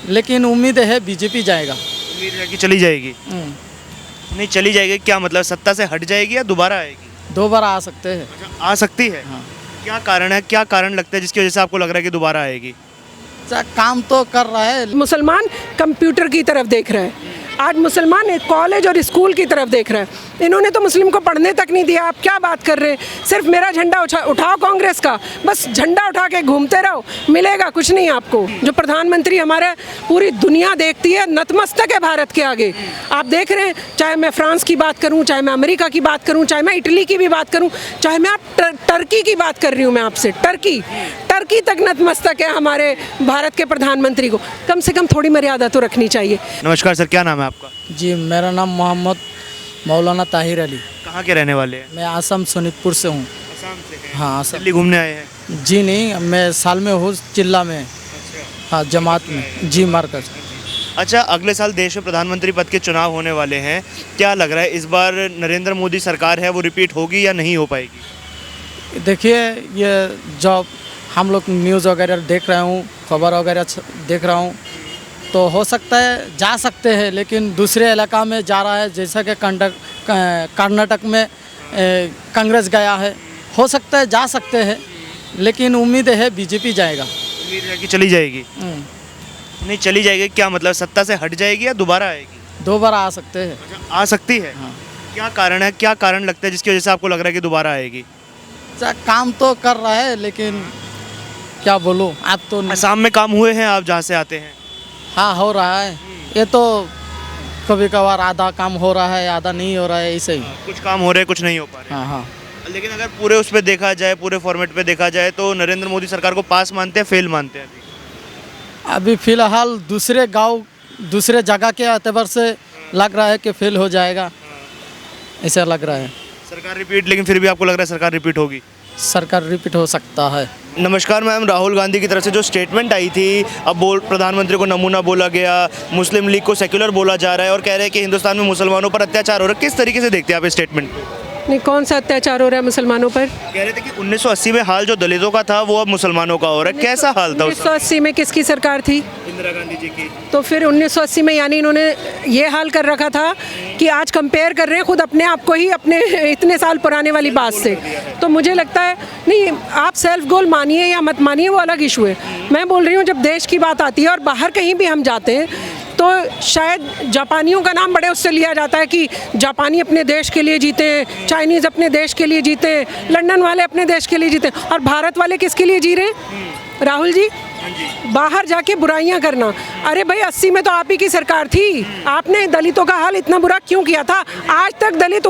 लेकिन उम्मीद है बीजेपी जाएगा। उम्मीद है कि चली जाएगी। नहीं चली जाएगी क्या मतलब, सत्ता से हट जाएगी या दोबारा आएगी? 2 बार आ सकते हैं। अच्छा, आ सकती है। हाँ। क्या कारण है, क्या कारण लगता है जिसकी वजह से आपको लग रहा है कि दोबारा आएगी? काम तो कर रहा है। मुसलमान कंप्यूटर की तरफ देख रहे हैं, आज मुसलमान एक कॉलेज और स्कूल की तरफ देख रहे हैं। इन्होंने तो मुस्लिम को पढ़ने तक नहीं दिया। आप क्या बात कर रहे हैं? सिर्फ मेरा झंडा उठाओ कांग्रेस का, बस झंडा उठा के घूमते रहो, मिलेगा कुछ नहीं आपको। जो प्रधानमंत्री हमारे पूरी दुनिया देखती है, नतमस्तक है भारत के आगे। आप देख रहे हैं, चाहे मैं फ्रांस की बात करूं, चाहे मैं अमेरिका की बात करूं, चाहे मैं इटली की भी बात करूं, चाहे मैं आप टर्की की बात कर रही हूं, मैं आपसे टर्की तक नतमस्तक है हमारे भारत के प्रधानमंत्री को। कम से कम थोड़ी मर्यादा तो रखनी चाहिए। नमस्कार सर, क्या नाम है आपका? जी, मेरा नाम मोहम्मद मौलाना ताहिर अली। कहाँ के रहने वाले हैं? मैं आसम सोनीतपुर से हूँ। असम से हैं। हाँ, आसम। दिल्ली घूमने आए हैं? जी नहीं, मैं साल में हूँ चिल्ला में। हाँ, जमात में। जी, मरकज। अच्छा, अगले साल देश में प्रधानमंत्री पद के चुनाव होने वाले हैं, क्या लग रहा है इस बार नरेंद्र मोदी सरकार है वो रिपीट होगी या नहीं हो पाएगी? देखिए, ये जब हम लोग न्यूज़ वगैरह देख रहे हूँ, खबर वगैरह देख रहा हूँ, तो हो सकता है जा सकते हैं, लेकिन दूसरे इलाका में जा रहा है, जैसा कि कर्नाटक में कांग्रेस गया है। हो सकता है जा सकते हैं, लेकिन उम्मीद है बीजेपी जाएगा। उम्मीद है कि चली जाएगी। नहीं चली जाएगी क्या मतलब, सत्ता से हट जाएगी या दोबारा आएगी? 2 बार आ सकते हैं। अच्छा, आ सकती है। हाँ। क्या कारण है, क्या कारण लगता है जिसकी वजह से आपको लग रहा है कि दोबारा आएगी? काम तो कर रहा है, लेकिन क्या बोलूँ, आप तो असम में काम हुए हैं आप जहाँ से आते हैं? हाँ, हो रहा है। ये तो कभी कभार आधा काम हो रहा है, आधा नहीं हो रहा है, ऐसे ही। कुछ काम हो रहे, कुछ नहीं हो पा रहे। हाँ हाँ। लेकिन अगर पूरे उस पर देखा जाए, पूरे फॉर्मेट पे देखा जाए, तो नरेंद्र मोदी सरकार को पास मानते हैं, फेल मानते हैं? अभी फ़िलहाल दूसरे गांव, दूसरे जगह के एतबार से लग रहा है कि फेल हो जाएगा, ऐसा लग रहा है। सरकार रिपीट, लेकिन फिर भी आपको लग रहा है सरकार रिपीट होगी? सरकार रिपीट हो सकता है। नमस्कार मैम, राहुल गांधी की तरफ से जो स्टेटमेंट आई थी, अब प्रधानमंत्री को नमूना बोला गया, मुस्लिम लीग को सेक्युलर बोला जा रहा है और कह रहे हैं कि हिंदुस्तान में मुसलमानों पर अत्याचार हो रहा है। किस तरीके से देखते हैं आप इस स्टेटमेंट को? नहीं, कौन सा अत्याचार हो रहा है मुसलमानों पर? कह रहे थे कि 1980 में हाल जो दलितों का था वो अब मुसलमानों का हो रहा है। कैसा हाल था? 1980 में किसकी सरकार थी? इंदिरा गांधी जी की। तो फिर 1980 में यानी इन्होंने ये हाल कर रखा था कि आज कंपेयर कर रहे हैं खुद अपने आप को ही अपने इतने साल पुराने वाली बात से। तो मुझे लगता है, नहीं, आप सेल्फ गोल मानिए या मत मानिए, वो अलग इशू है। मैं बोल रही हूँ, जब देश की बात आती है और बाहर कहीं भी हम जाते हैं, तो शायद जापानियों का नाम बड़े उससे लिया जाता है कि जापानी अपने देश के लिए जीते हैं, चाइनीज़ अपने देश के लिए जीते हैं, लंदन वाले अपने देश के लिए जीते हैं, और भारत वाले किसके लिए जी रहे हैं? राहुल जी, बाहर जाके बुराइयां करना। अरे भाई, 80 में तो आप ही की सरकार थी, आपने दलितों का हाल इतना बुरा क्यों किया था? आज तक दलित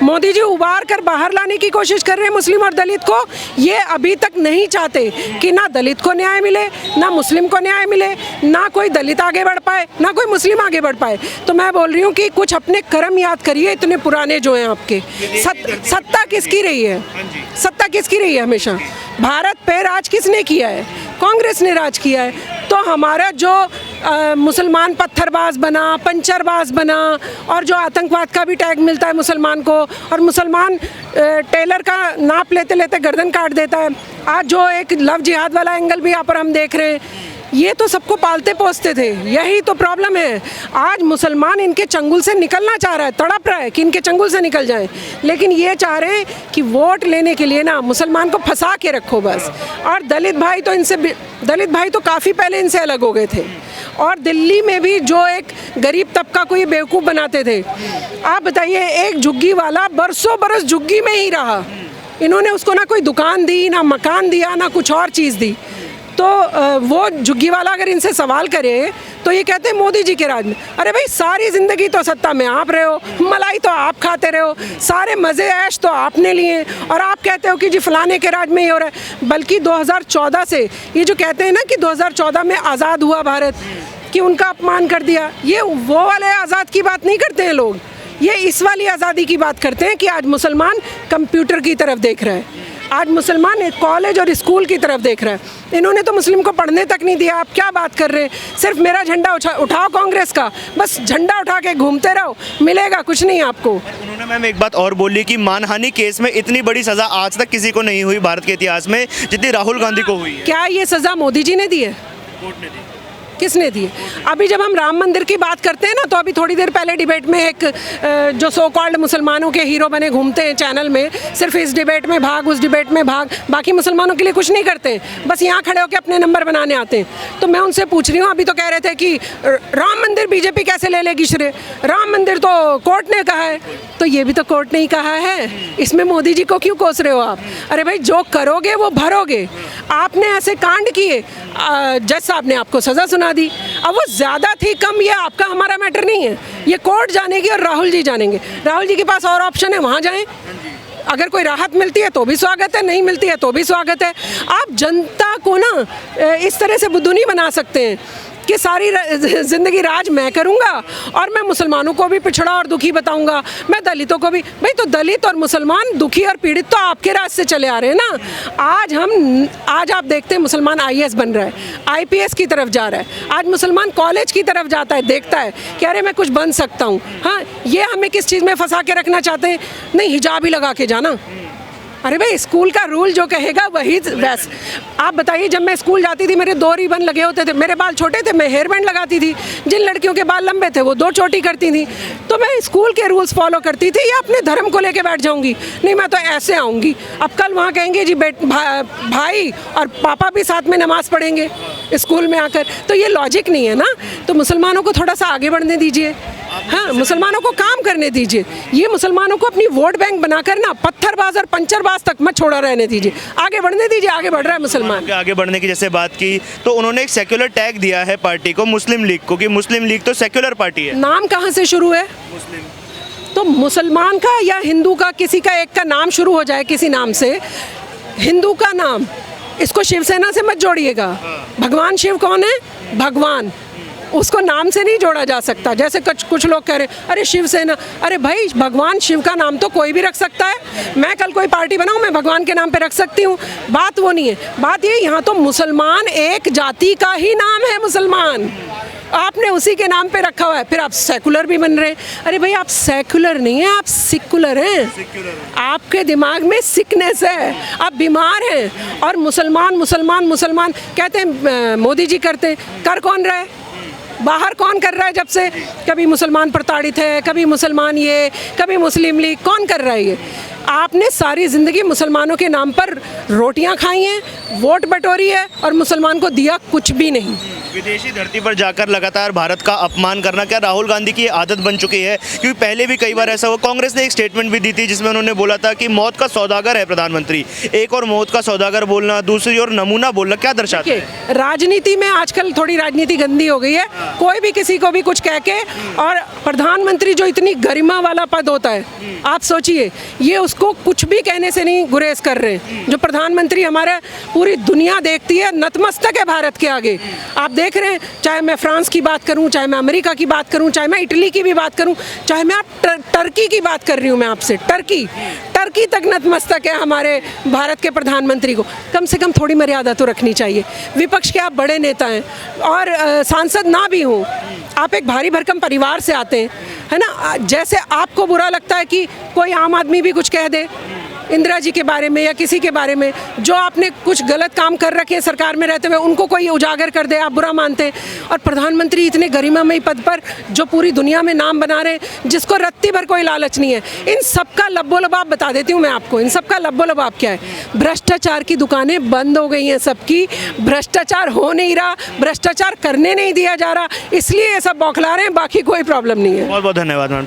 मोदी जी उबार कर बाहर लाने की कोशिश कर रहे हैं मुस्लिम और दलित को। ये अभी तक नहीं चाहते कि ना दलित को न्याय मिले, ना मुस्लिम को न्याय मिले, ना कोई दलित आगे बढ़ पाए, ना कोई मुस्लिम आगे बढ़ पाए। तो मैं बोल रही हूँ कि कुछ अपने कर्म याद करिए, इतने पुराने जो हैं आपके। सत्ता किसकी रही है? सत्ता किसकी रही है हमेशा? भारत पे राज किसने किया है? कांग्रेस ने राज किया है। तो हमारा जो मुसलमान पत्थरबाज बना, पंचरबाज बना, और जो आतंकवाद का भी टैग मिलता है मुसलमान को, और मुसलमान टेलर का नाप लेते लेते गर्दन काट देता है। आज जो एक लव जिहाद वाला एंगल भी यहाँ पर हम देख रहे हैं, ये तो सबको पालते पोसते थे। यही तो प्रॉब्लम है। आज मुसलमान इनके चंगुल से निकलना चाह रहा है, तड़प रहा है कि इनके चंगुल से निकल जाएं, लेकिन ये चाह रहे हैं कि वोट लेने के लिए ना मुसलमान को फंसा के रखो बस। और दलित भाई तो काफ़ी पहले इनसे अलग हो गए थे। और दिल्ली में भी जो एक गरीब तबका को ये बेवकूफ़ बनाते थे, आप बताइए, एक झुग्गी वाला बरसों बरस झुग्गी में ही रहा। इन्होंने उसको ना कोई दुकान दी, ना मकान दिया, ना कुछ और चीज़ दी। तो वो झुग्गी वाला अगर इनसे सवाल करे तो ये कहते हैं मोदी जी के राज में। अरे भाई, सारी ज़िंदगी तो सत्ता में आप रहे हो, मलाई तो आप खाते रहे हो, सारे मज़े ऐश तो आपने लिए, और आप कहते हो कि जी फलाने के राज में ही हो रहा है। बल्कि 2014 से ये जो कहते हैं ना कि 2014 में आज़ाद हुआ भारत, कि उनका अपमान कर दिया, ये वो वाले आज़ाद की बात नहीं करते हैं लोग। ये इस वाली आज़ादी की बात करते हैं कि आज मुसलमान कंप्यूटर की तरफ देख रहे हैं, आज मुसलमान एक कॉलेज और स्कूल की तरफ देख रहे हैं। इन्होंने तो मुस्लिम को पढ़ने तक नहीं दिया। आप क्या बात कर रहे हैं? सिर्फ मेरा झंडा उठाओ कांग्रेस का, बस झंडा उठा के घूमते रहो, मिलेगा कुछ नहीं आपको। उन्होंने मैम एक बात और बोली कि मानहानि केस में इतनी बड़ी सजा आज तक किसी को नहीं हुई भारत के इतिहास में जितनी राहुल गांधी को हुई है। क्या ये सजा मोदी जी ने दी है? कोर्ट ने दी। किसने दिए? अभी जब हम राम मंदिर की बात करते हैं ना, तो अभी थोड़ी देर पहले डिबेट में एक जो सो कॉल्ड मुसलमानों के हीरो बने घूमते हैं चैनल में, सिर्फ इस डिबेट में भाग, उस डिबेट में भाग, बाकी मुसलमानों के लिए कुछ नहीं करते हैं, बस यहाँ खड़े होकर अपने नंबर बनाने आते हैं। तो मैं उनसे पूछ रही हूँ, अभी तो कह रहे थे कि राम मंदिर बीजेपी कैसे ले लेगी श्रेय, राम मंदिर तो कोर्ट ने कहा है, तो ये भी तो कोर्ट ने ही कहा है, इसमें मोदी जी को क्यों कोस रहे हो आप? अरे भाई, जो करोगे वो भरोगे। आपने ऐसे कांड किए, जज साहब ने आपको सज़ा सुना दी, अब वो ज़्यादा थी कम, ये आपका हमारा मैटर नहीं है, ये कोर्ट जानेगी और राहुल जी जानेंगे। राहुल जी के पास और ऑप्शन है, वहाँ जाएं। अगर कोई राहत मिलती है तो भी स्वागत है, नहीं मिलती है तो भी स्वागत है। आप जनता को ना इस तरह से बुद्धू नहीं बना सकते हैं कि सारी ज़िंदगी राज मैं करूंगा और मैं मुसलमानों को भी पिछड़ा और दुखी बताऊंगा, मैं दलितों को भी। भाई, तो दलित और मुसलमान दुखी और पीड़ित तो आपके राज से चले आ रहे हैं ना। आज आप देखते हैं मुसलमान IAS बन रहा है, IPS की तरफ जा रहा है, आज मुसलमान कॉलेज की तरफ जाता है, देखता है कि अरे मैं कुछ बन सकता हूँ। हाँ, ये हमें किस चीज़ में फंसा के रखना चाहते हैं? नहीं, हिजाब ही लगा के जाना। अरे भाई, स्कूल का रूल जो कहेगा वही वैसे। आप बताइए, जब मैं स्कूल जाती थी मेरे 2 रिबन लगे होते थे, मेरे बाल छोटे थे, मैं हेयर बैंड लगाती थी, जिन लड़कियों के बाल लंबे थे वो 2 चोटी करती थी। तो मैं स्कूल के रूल्स फॉलो करती थी या अपने धर्म को लेके बैठ जाऊंगी? नहीं, मैं तो ऐसे आऊँगी। अब कल वहाँ कहेंगे जी भाई और पापा भी साथ में नमाज़ पढ़ेंगे स्कूल में आकर, तो ये लॉजिक नहीं है ना। तो मुसलमानों को थोड़ा सा आगे बढ़ने दीजिए, हाँ, मुसलमानों को काम करने दीजिए। ये मुसलमानों को अपनी वोट बैंक बनाकर ना पत्थरबाज और पंचरबाज तक मत छोड़ा रहने दीजिए, आगे बढ़ने दीजिए। आगे बढ़ रहा है मुसलमान। आगे बढ़ने की जैसे बात की, तो उन्होंने एक सेक्युलर टैग दिया है पार्टी को, मुस्लिम लीग को, कि मुस्लिम लीग तो सेक्युलर पार्टी है। नाम कहाँ से शुरू है? मुस्लिम। तो मुसलमान का या हिंदू का, किसी का एक का नाम शुरू हो जाए किसी नाम से, हिंदू का नाम, इसको शिवसेना से मत जोड़िएगा। भगवान शिव कौन है? भगवान, उसको नाम से नहीं जोड़ा जा सकता। जैसे कुछ लोग कह रहे हैं अरे शिवसेना, अरे भाई, भगवान शिव का नाम तो कोई भी रख सकता है। मैं कल कोई पार्टी बनाऊं, मैं भगवान के नाम पे रख सकती हूँ, बात वो नहीं है। बात ये, यहाँ तो मुसलमान एक जाति का ही नाम है मुसलमान, आपने उसी के नाम पे रखा हुआ है, फिर आप सेकुलर भी बन रहे हैं। अरे भाई, आप सेकुलर नहीं हैं, आप सिकुलर हैं। आपके दिमाग में सिकनेस है, आप बीमार हैं। और मुसलमान मुसलमान मुसलमान कहते हैं, मोदी जी करते हैं, कर कौन रहा है? बाहर कौन कर रहा है? जब से कभी मुसलमान प्रताड़ित है, कभी मुसलमान ये, कभी मुस्लिम लीग, कौन कर रहा है ये? आपने सारी ज़िंदगी मुसलमानों के नाम पर रोटियां खाई हैं, वोट बटोरी है और मुसलमान को दिया कुछ भी नहीं। विदेशी धरती पर जाकर लगातार भारत का अपमान करना क्या राहुल गांधी की आदत बन चुकी है? क्योंकि पहले भी कई बार ऐसा हुआ, कांग्रेस ने एक स्टेटमेंट भी दी थी जिसमें उन्होंने बोला था कि मौत का सौदागर है प्रधानमंत्री। एक और मौत का सौदागर बोलना, दूसरी और नमूना बोलना, क्या दर्शाता है? राजनीति में आजकल थोड़ी राजनीति गंदी हो गई है, कोई भी किसी को भी कुछ कह के। और प्रधानमंत्री जो इतनी गरिमा वाला पद होता है, आप सोचिए, ये उसको कुछ भी कहने से नहीं गुरेज कर रहे। जो प्रधानमंत्री हमारे पूरी दुनिया देखती है, नतमस्तक है भारत के आगे। आप देख रहे हैं, चाहे मैं फ्रांस की बात करूं, चाहे मैं अमेरिका की बात करूं, चाहे मैं इटली की भी बात करूं, चाहे मैं टर्की की बात कर रही हूं, मैं आपसे टर्की तक नतमस्तक है हमारे भारत के प्रधानमंत्री को। कम से कम थोड़ी मर्यादा तो रखनी चाहिए। विपक्ष के आप बड़े नेता हैं और सांसद ना भी हों, आप एक भारी भरकम परिवार से आते हैं, है ना। जैसे आपको बुरा लगता है कि कोई आम आदमी भी कुछ कह दे इंदिरा जी के बारे में या किसी के बारे में, जो आपने कुछ गलत काम कर रखे सरकार में रहते हुए, उनको कोई उजागर कर दे, आप बुरा मानते हैं। और प्रधानमंत्री इतने गरिमामय पद पर, जो पूरी दुनिया में नाम बना रहे हैं, जिसको रत्ती भर कोई लालच नहीं है। इन सबका लब्बो लबाब बता देती हूँ मैं आपको, इन सबका लब्बो लबाब क्या है? भ्रष्टाचार की दुकानें बंद हो गई हैं सबकी, भ्रष्टाचार हो नहीं रहा, भ्रष्टाचार करने नहीं दिया जा रहा, इसलिए ये सब बौखला रहे हैं, बाकी कोई प्रॉब्लम नहीं है। बहुत बहुत धन्यवाद मैम।